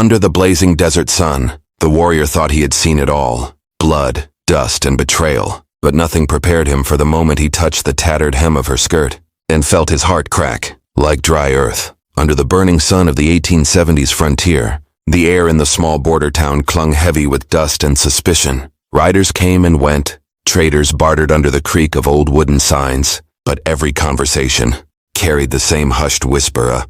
Under the blazing desert sun, the warrior thought he had seen it all. Blood, dust, and betrayal. But nothing prepared him for the moment he touched the tattered hem of her skirt and felt his heart crack, like dry earth. Under the burning sun of the 1870s frontier, the air in the small border town clung heavy with dust and suspicion. Riders came and went, traders bartered under the creak of old wooden signs, but every conversation carried the same hushed whisper. A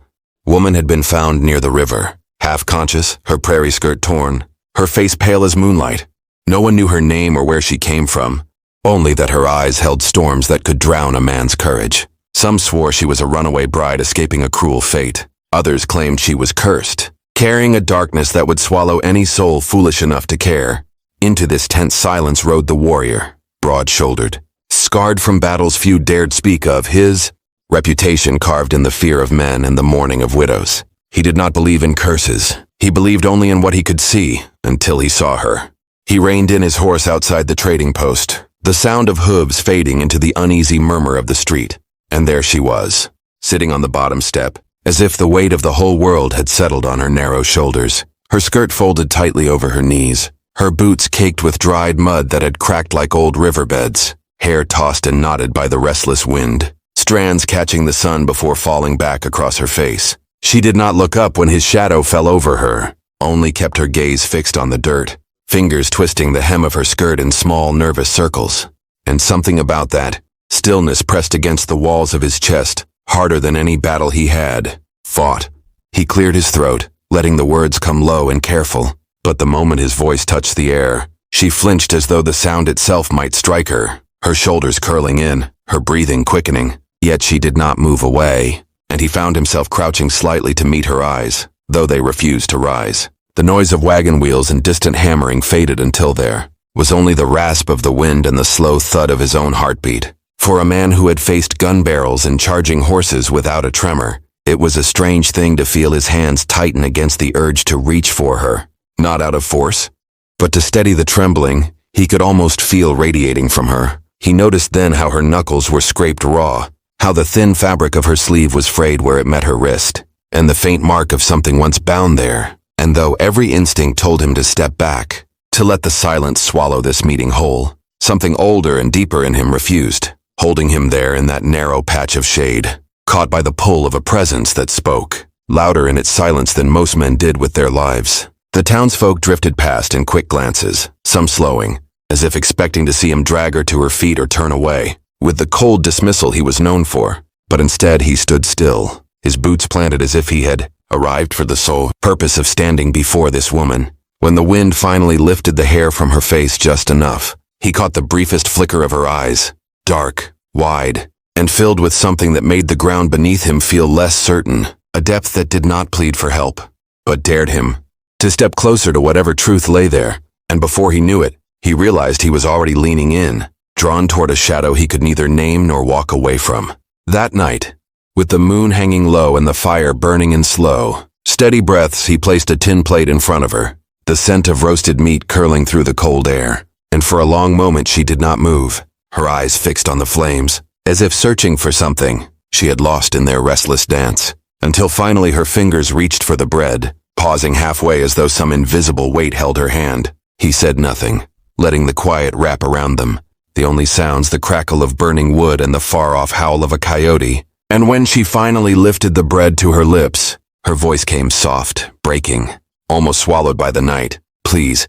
woman had been found near the river, half conscious, her prairie skirt torn, her face pale as moonlight. No one knew her name or where she came from, only that her eyes held storms that could drown a man's courage. Some swore she was a runaway bride escaping a cruel fate. Others claimed she was cursed, carrying a darkness that would swallow any soul foolish enough to care. Into this tense silence rode the warrior, broad-shouldered, scarred from battles few dared speak of, his reputation carved in the fear of men and the mourning of widows. He did not believe in curses. He believed only in what he could see, until he saw her. He reined in his horse outside the trading post, the sound of hooves fading into the uneasy murmur of the street. And there she was, sitting on the bottom step, as if the weight of the whole world had settled on her narrow shoulders, her skirt folded tightly over her knees, her boots caked with dried mud that had cracked like old riverbeds, hair tossed and knotted by the restless wind, strands catching the sun before falling back across her face. She did not look up when his shadow fell over her, only kept her gaze fixed on the dirt, fingers twisting the hem of her skirt in small, nervous circles. And something about that stillness pressed against the walls of his chest, harder than any battle he had fought. He cleared his throat, letting the words come low and careful. But the moment his voice touched the air, she flinched as though the sound itself might strike her, her shoulders curling in, her breathing quickening. Yet she did not move away, and he found himself crouching slightly to meet her eyes, though they refused to rise. The noise of wagon wheels and distant hammering faded until there was only the rasp of the wind and the slow thud of his own heartbeat. For a man who had faced gun barrels and charging horses without a tremor, it was a strange thing to feel his hands tighten against the urge to reach for her, not out of force, but to steady the trembling he could almost feel radiating from her. He noticed then how her knuckles were scraped raw, how the thin fabric of her sleeve was frayed where it met her wrist, and the faint mark of something once bound there. And though every instinct told him to step back, to let the silence swallow this meeting whole, something older and deeper in him refused, holding him there in that narrow patch of shade, caught by the pull of a presence that spoke, louder in its silence than most men did with their lives. The townsfolk drifted past in quick glances, some slowing, as if expecting to see him drag her to her feet or turn away, with the cold dismissal he was known for. But instead he stood still, his boots planted as if he had arrived for the sole purpose of standing before this woman. When the wind finally lifted the hair from her face just enough, he caught the briefest flicker of her eyes, dark, wide, and filled with something that made the ground beneath him feel less certain, a depth that did not plead for help, but dared him to step closer to whatever truth lay there. And before he knew it, he realized he was already leaning in, drawn toward a shadow he could neither name nor walk away from. That night, with the moon hanging low and the fire burning in slow, steady breaths, he placed a tin plate in front of her, the scent of roasted meat curling through the cold air, and for a long moment she did not move, her eyes fixed on the flames, as if searching for something she had lost in their restless dance, until finally her fingers reached for the bread, pausing halfway as though some invisible weight held her hand. He said nothing, letting the quiet wrap around them, the only sounds the crackle of burning wood and the far-off howl of a coyote. And when she finally lifted the bread to her lips, her voice came soft, breaking, almost swallowed by the night. "Please,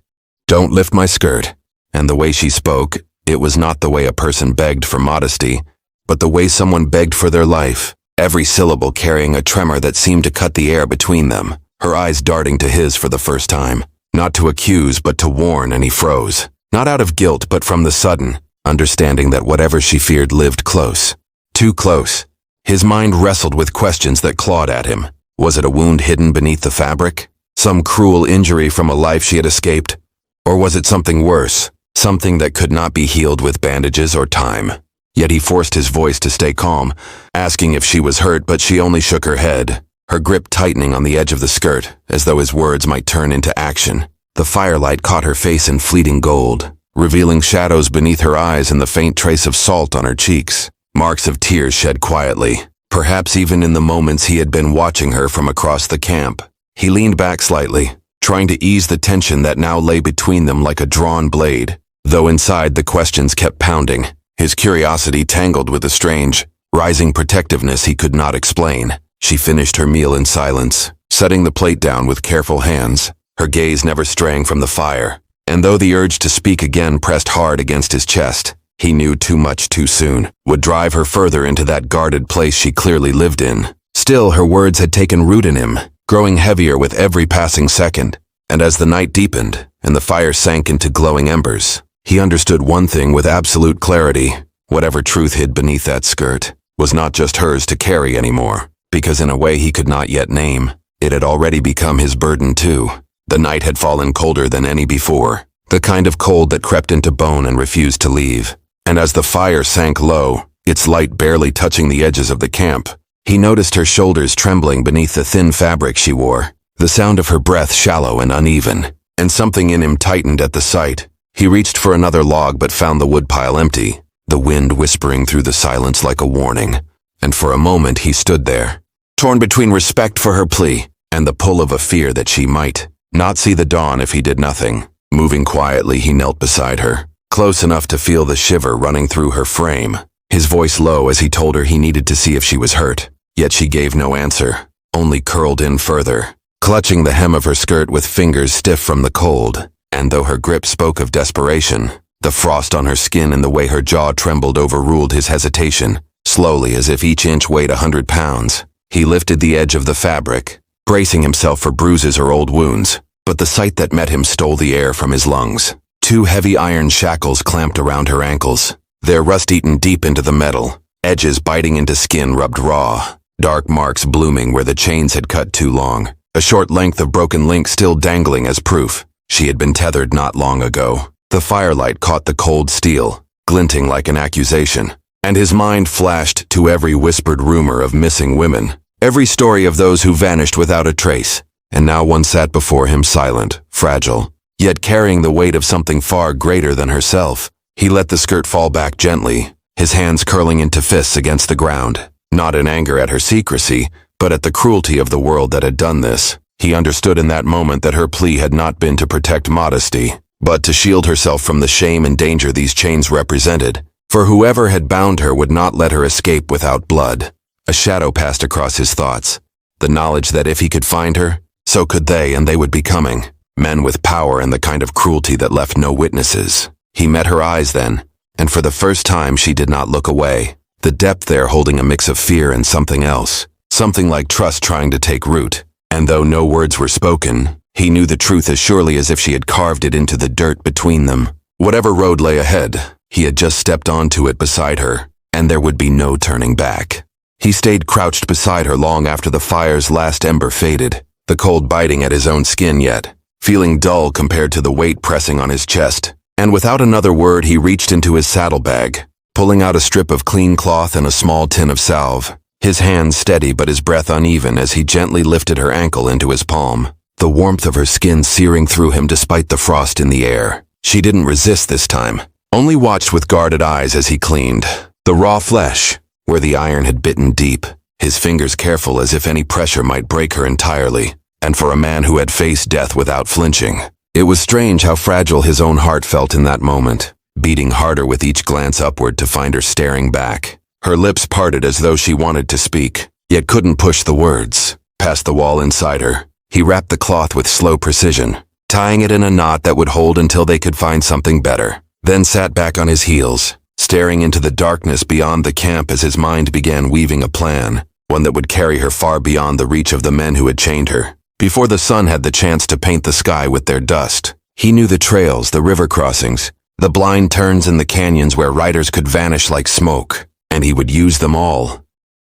don't lift my skirt." And the way she spoke, it was not the way a person begged for modesty, but the way someone begged for their life, every syllable carrying a tremor that seemed to cut the air between them, her eyes darting to his for the first time, not to accuse but to warn, and he froze, not out of guilt but from the sudden understanding that whatever she feared lived close, too close. His mind wrestled with questions that clawed at him. Was it a wound hidden beneath the fabric? Some cruel injury from a life she had escaped? Or was it something worse, something that could not be healed with bandages or time? Yet he forced his voice to stay calm, asking if she was hurt, but she only shook her head, her grip tightening on the edge of the skirt, as though his words might turn into action. The firelight caught her face in fleeting gold, revealing shadows beneath her eyes and the faint trace of salt on her cheeks, marks of tears shed quietly, perhaps even in the moments he had been watching her from across the camp. He leaned back slightly, trying to ease the tension that now lay between them like a drawn blade. Though inside the questions kept pounding, his curiosity tangled with a strange, rising protectiveness he could not explain. She finished her meal in silence, setting the plate down with careful hands, her gaze never straying from the fire. And though the urge to speak again pressed hard against his chest, he knew too much too soon would drive her further into that guarded place she clearly lived in. Still, her words had taken root in him, growing heavier with every passing second. And as the night deepened and the fire sank into glowing embers, he understood one thing with absolute clarity. Whatever truth hid beneath that skirt was not just hers to carry anymore, because in a way he could not yet name, it had already become his burden too. The night had fallen colder than any before, the kind of cold that crept into bone and refused to leave. And as the fire sank low, its light barely touching the edges of the camp, he noticed her shoulders trembling beneath the thin fabric she wore, the sound of her breath shallow and uneven, and something in him tightened at the sight. He reached for another log but found the woodpile empty, the wind whispering through the silence like a warning. And for a moment he stood there, torn between respect for her plea and the pull of a fear that she might not see the dawn if he did nothing. Moving quietly, he knelt beside her, close enough to feel the shiver running through her frame, his voice low as he told her he needed to see if she was hurt. Yet she gave no answer, only curled in further, clutching the hem of her skirt with fingers stiff from the cold. And though her grip spoke of desperation, the frost on her skin and the way her jaw trembled overruled his hesitation. Slowly, as if each inch weighed 100 pounds, he lifted the edge of the fabric, bracing himself for bruises or old wounds. But the sight that met him stole the air from his lungs. 2 heavy iron shackles clamped around her ankles, their rust eaten deep into the metal, edges biting into skin rubbed raw, dark marks blooming where the chains had cut too long, a short length of broken link still dangling as proof she had been tethered not long ago. The firelight caught the cold steel, glinting like an accusation, and his mind flashed to every whispered rumor of missing women, every story of those who vanished without a trace. And now one sat before him silent, fragile, yet carrying the weight of something far greater than herself. He let the skirt fall back gently, his hands curling into fists against the ground, not in anger at her secrecy, but at the cruelty of the world that had done this. He understood in that moment that her plea had not been to protect modesty, but to shield herself from the shame and danger these chains represented. For whoever had bound her would not let her escape without blood. A shadow passed across his thoughts, the knowledge that if he could find her, so could they, and they would be coming. Men with power and the kind of cruelty that left no witnesses. He met her eyes then, and for the first time she did not look away, the depth there holding a mix of fear and something else, something like trust trying to take root. And though no words were spoken, he knew the truth as surely as if she had carved it into the dirt between them. Whatever road lay ahead, he had just stepped onto it beside her, and there would be no turning back. He stayed crouched beside her long after the fire's last ember faded, the cold biting at his own skin yet, feeling dull compared to the weight pressing on his chest. And without another word he reached into his saddlebag, pulling out a strip of clean cloth and a small tin of salve, his hands steady but his breath uneven as he gently lifted her ankle into his palm, the warmth of her skin searing through him despite the frost in the air. She didn't resist this time, only watched with guarded eyes as he cleaned the raw flesh, where the iron had bitten deep, his fingers careful as if any pressure might break her entirely. And for a man who had faced death without flinching, it was strange how fragile his own heart felt in that moment, beating harder with each glance upward to find her staring back. Her lips parted as though she wanted to speak, yet couldn't push the words. Past the wall inside her, he wrapped the cloth with slow precision, tying it in a knot that would hold until they could find something better, then sat back on his heels, staring into the darkness beyond the camp as his mind began weaving a plan, one that would carry her far beyond the reach of the men who had chained her. Before the sun had the chance to paint the sky with their dust, he knew the trails, the river crossings, the blind turns in the canyons where riders could vanish like smoke, and he would use them all.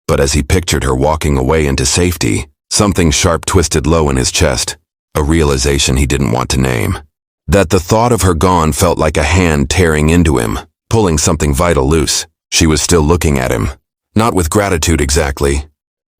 But as he pictured her walking away into safety, something sharp twisted low in his chest, a realization he didn't want to name. That the thought of her gone felt like a hand tearing into him, pulling something vital loose. She was still looking at him, not with gratitude exactly,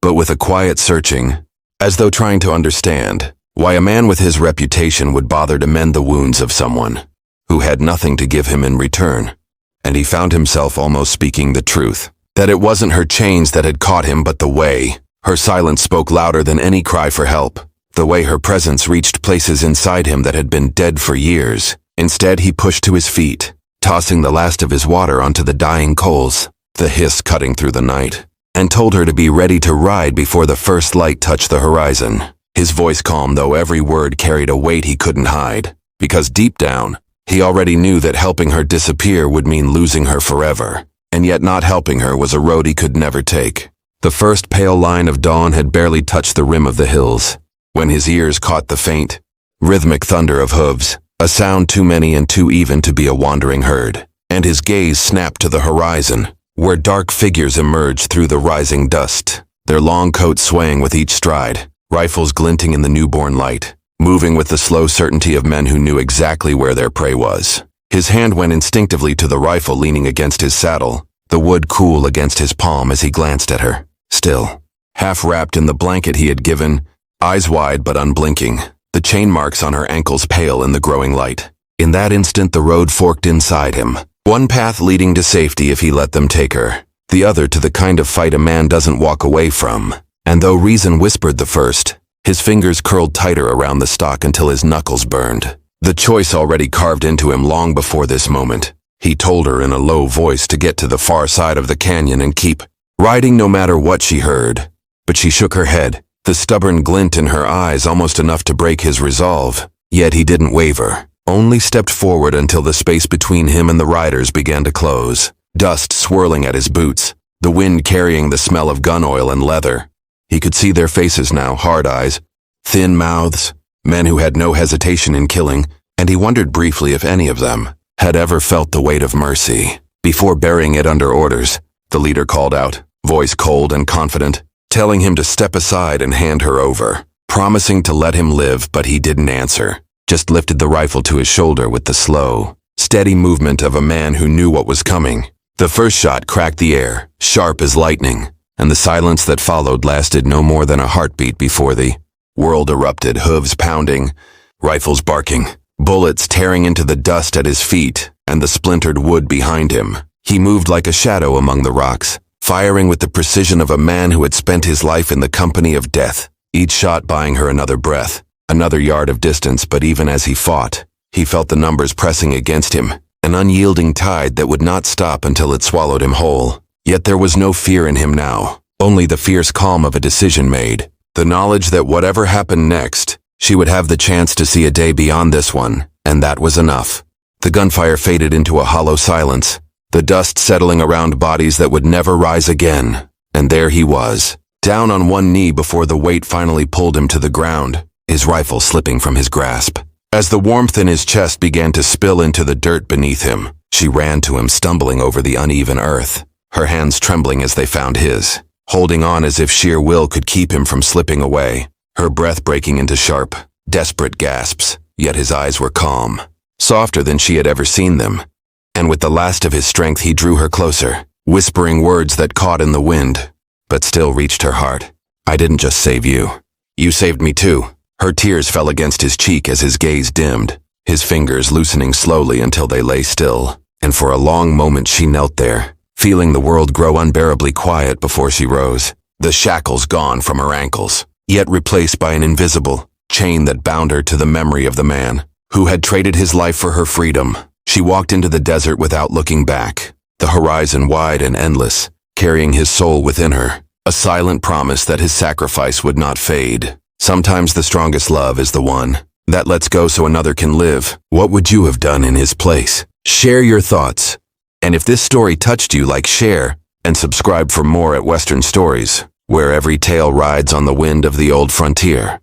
but with a quiet searching, as though trying to understand why a man with his reputation would bother to mend the wounds of someone who had nothing to give him in return. And he found himself almost speaking the truth, that it wasn't her chains that had caught him but the way. Her silence spoke louder than any cry for help. the way her presence reached places inside him that had been dead for years. Instead, he pushed to his feet, tossing the last of his water onto the dying coals, the hiss cutting through the night, and told her to be ready to ride before the first light touched the horizon. His voice calm, though every word carried a weight he couldn't hide, because deep down, he already knew that helping her disappear would mean losing her forever, and yet not helping her was a road he could never take. The first pale line of dawn had barely touched the rim of the hills, when his ears caught the faint, rhythmic thunder of hooves, a sound too many and too even to be a wandering herd, and his gaze snapped to the horizon, where dark figures emerged through the rising dust, their long coats swaying with each stride, rifles glinting in the newborn light, moving with the slow certainty of men who knew exactly where their prey was. His hand went instinctively to the rifle leaning against his saddle, the wood cool against his palm as he glanced at her, still, half wrapped in the blanket he had given, eyes wide but unblinking, the chain marks on her ankles pale in the growing light. In that instant the road forked inside him, one path leading to safety if he let them take her, the other to the kind of fight a man doesn't walk away from. And though reason whispered the first, his fingers curled tighter around the stock until his knuckles burned. The choice already carved into him long before this moment. He told her in a low voice to get to the far side of the canyon and keep riding no matter what she heard. But she shook her head, the stubborn glint in her eyes almost enough to break his resolve. Yet he didn't waver, only stepped forward until the space between him and the riders began to close, dust swirling at his boots, the wind carrying the smell of gun oil and leather. He could see their faces now, hard eyes, thin mouths, men who had no hesitation in killing, and he wondered briefly if any of them had ever felt the weight of mercy. Before burying it under orders, the leader called out, voice cold and confident, telling him to step aside and hand her over, promising to let him live, but he didn't answer, just lifted the rifle to his shoulder with the slow, steady movement of a man who knew what was coming. The first shot cracked the air, sharp as lightning, and the silence that followed lasted no more than a heartbeat before the world erupted, hooves pounding, rifles barking, bullets tearing into the dust at his feet and the splintered wood behind him. He moved like a shadow among the rocks, firing with the precision of a man who had spent his life in the company of death, each shot buying her another breath, another yard of distance. But even as he fought, he felt the numbers pressing against him, an unyielding tide that would not stop until it swallowed him whole. Yet there was no fear in him now, only the fierce calm of a decision made, the knowledge that whatever happened next, she would have the chance to see a day beyond this one, and that was enough. The gunfire faded into a hollow silence, the dust settling around bodies that would never rise again, and there he was, down on one knee before the weight finally pulled him to the ground, his rifle slipping from his grasp. As the warmth in his chest began to spill into the dirt beneath him, she ran to him, stumbling over the uneven earth, her hands trembling as they found his, holding on as if sheer will could keep him from slipping away, her breath breaking into sharp, desperate gasps. Yet his eyes were calm, softer than she had ever seen them, and with the last of his strength he drew her closer, whispering words that caught in the wind, but still reached her heart. I didn't just save you. You saved me too. Her tears fell against his cheek as his gaze dimmed, his fingers loosening slowly until they lay still, and for a long moment she knelt there, feeling the world grow unbearably quiet before she rose, the shackles gone from her ankles, yet replaced by an invisible chain that bound her to the memory of the man who had traded his life for her freedom. She walked into the desert without looking back, the horizon wide and endless, carrying his soul within her, a silent promise that his sacrifice would not fade. Sometimes the strongest love is the one that lets go so another can live. What would you have done in his place? Share your thoughts. And if this story touched you, like, share, and subscribe for more at Western Stories, where every tale rides on the wind of the old frontier.